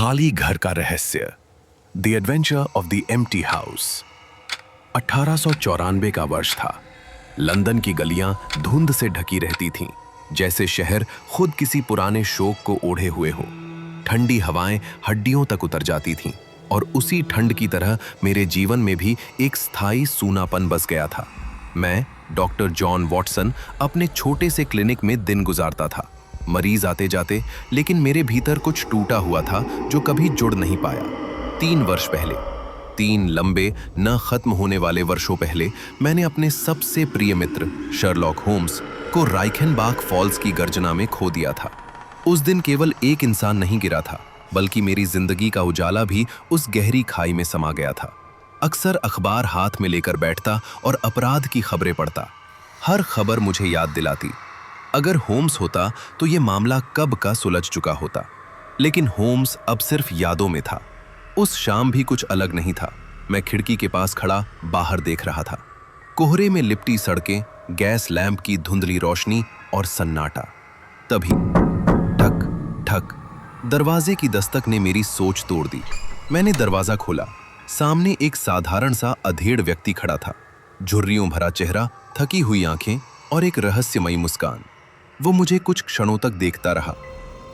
खाली घर का रहस्य, the adventure of the empty house. 1894 का वर्ष था। लंदन की गलियां धुंध से ढकी रहती थीं, जैसे शहर खुद किसी पुराने शोक को ओढ़े हुए हो। ठंडी हवाएं हड्डियों तक उतर जाती थीं और उसी ठंड की तरह मेरे जीवन में भी एक स्थायी सूनापन बस गया था। मैं, डॉक्टर जॉन वॉटसन, अपने छोटे से क्लिनिक में दिन गुजारता था, मरीज आते जाते, लेकिन मेरे भीतर कुछ टूटा हुआ था जो कभी जुड़ नहीं पाया। 3 वर्ष पहले, 3 लंबे न खत्म होने वाले वर्षों पहले, मैंने अपने सबसे प्रिय मित्र शर्लॉक होम्स को राइखेनबाख फॉल्स की गर्जना में खो दिया था। उस दिन केवल एक इंसान नहीं गिरा था, बल्कि मेरी जिंदगी का उजाला भी उस गहरी खाई में समा गया था। अक्सर अखबार हाथ में लेकर बैठता और अपराध की खबरें पढ़ता। हर खबर मुझे याद दिलाती, अगर होम्स होता तो ये मामला कब का सुलझ चुका होता। लेकिन होम्स अब सिर्फ यादों में था। उस शाम भी कुछ अलग नहीं था। मैं खिड़की के पास खड़ा बाहर देख रहा था। कोहरे में लिपटी सड़कें, गैस लैंप की धुंधली रोशनी और सन्नाटा। तभी ठक ठक, दरवाजे की दस्तक ने मेरी सोच तोड़ दी। मैंने दरवाजा खोला। सामने एक साधारण सा अधेड़ व्यक्ति खड़ा था। झुर्रियों भरा चेहरा, थकी हुई आंखें और एक रहस्यमयी मुस्कान। वो मुझे कुछ क्षणों तक देखता रहा।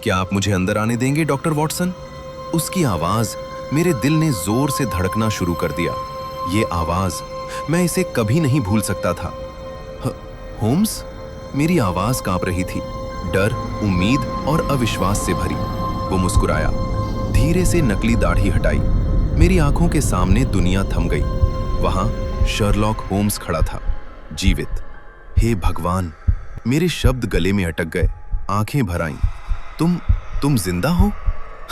क्या आप मुझे अंदर आने देंगे, डॉक्टर वॉटसन? उसकी आवाज मेरे दिल ने जोर से धड़कना शुरू कर दिया। ये आवाज, मैं इसे कभी नहीं भूल सकता था। होम्स? मेरी आवाज कांप रही थी, डर, उम्मीद और अविश्वास से भरी। वो मुस्कुराया, धीरे से नकली दाढ़ी हटाई। मेरी आंखों के सामने दुनिया थम गई। वहां शर्लॉक होम्स खड़ा था, जीवित। हे भगवान! मेरे शब्द गले में अटक गए, आंखें भर आईं। तुम जिंदा हो?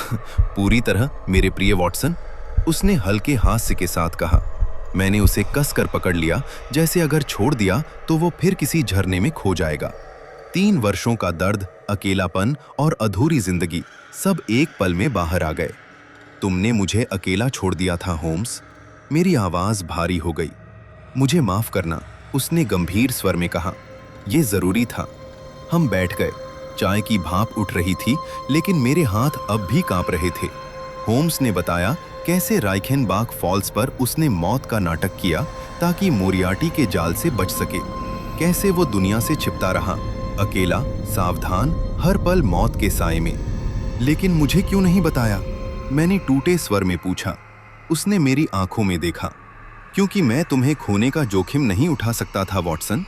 पूरी तरह, मेरे प्रिय वॉटसन, उसने हल्के हास्य के साथ कहा। मैंने उसे कसकर पकड़ लिया, जैसे अगर छोड़ दिया तो वो फिर किसी झरने में खो जाएगा। 3 वर्षों का दर्द, अकेलापन और अधूरी जिंदगी सब एक पल में बाहर आ गए। तुमने मुझे अकेला छोड़ दिया था, होम्स। मेरी आवाज भारी हो गई। मुझे माफ करना, उसने गंभीर स्वर में कहा। यह जरूरी था। हम बैठ गए। चाय की भाप उठ रही थी, लेकिन मेरे हाथ अब भी कांप रहे थे। होम्स ने बताया कैसे राइखेनबाख फॉल्स पर उसने मौत का नाटक किया ताकि मोरियार्टी के जाल से बच सके। कैसे वो दुनिया से छिपता रहा, अकेला, सावधान, हर पल मौत के साए में। लेकिन मुझे क्यों नहीं बताया? मैंने टूटे स्वर में पूछा। उसने मेरी आंखों में देखा। क्योंकि मैं तुम्हें खोने का जोखिम नहीं उठा सकता था, वॉटसन।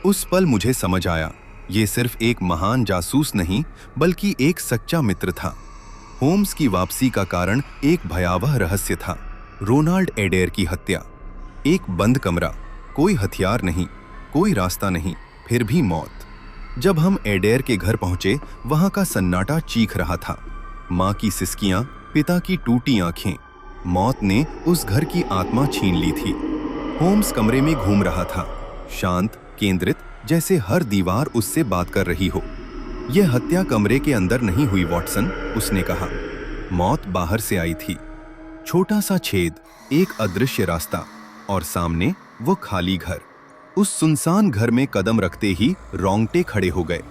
उस पल मुझे समझ आया, ये सिर्फ एक महान जासूस नहीं, बल्कि एक सच्चा मित्र था। होम्स की वापसी का कारण एक भयावह रहस्य था। रोनाल्ड एडेर की हत्या। एक बंद कमरा, कोई हथियार नहीं, कोई रास्ता नहीं, फिर भी मौत। जब हम एडेर के घर पहुंचे, वहां का सन्नाटा चीख रहा था। मां की सिसकियां, पिता की टूटी आंखें। मौत ने उस घर की आत्मा छीन ली थी। होम्स कमरे में घूम रहा था, शांत, केंद्रित, जैसे हर दीवार उससे बात कर रही हो। यह हत्या कमरे के अंदर नहीं हुई, वॉटसन, उसने कहा। मौत बाहर से आई थी। छोटा सा छेद, एक अदृश्य रास्ता, और सामने वो खाली घर। उस सुनसान घर में कदम रखते ही रोंगटे खड़े हो गए।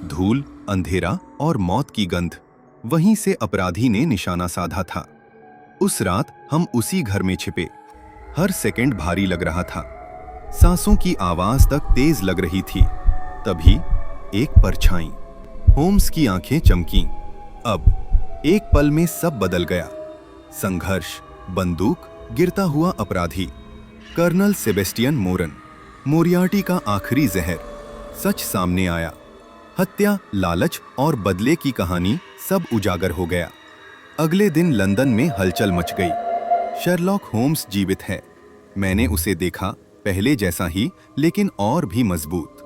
धूल, अंधेरा और मौत की गंध। वहीं से अपराधी ने निशाना साधा था। उस रात हम उसी घर में छिपे। हर सेकंड भारी लग रहा था। सांसों की आवाज तक तेज लग रही थी। तभी एक परछाई। होम्स की आंखें चमकीं। अब एक पल में सब बदल गया। संघर्ष, बंदूक, गिरता हुआ अपराधी, कर्नल सेबेस्टियन मोरन, मोरियार्टी का आखिरी जहर। सच सामने आया। हत्या, लालच और बदले की कहानी सब उजागर हो गया। अगले दिन लंदन में हलचल मच गई। शर्लॉक होम्स जीवित है। मैंने उसे देखा, पहले जैसा ही, लेकिन और भी मजबूत।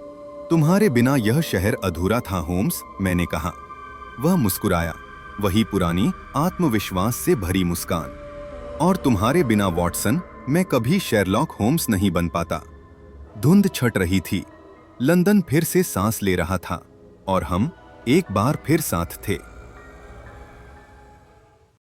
तुम्हारे बिना यह शहर अधूरा था, होम्स, मैंने कहा। वह मुस्कुराया, वही पुरानी आत्मविश्वास से भरी मुस्कान। और तुम्हारे बिना, वॉटसन, मैं कभी शेरलॉक होम्स नहीं बन पाता। धुंध छट रही थी। लंदन फिर से सांस ले रहा था और हम एक बार फिर साथ थे।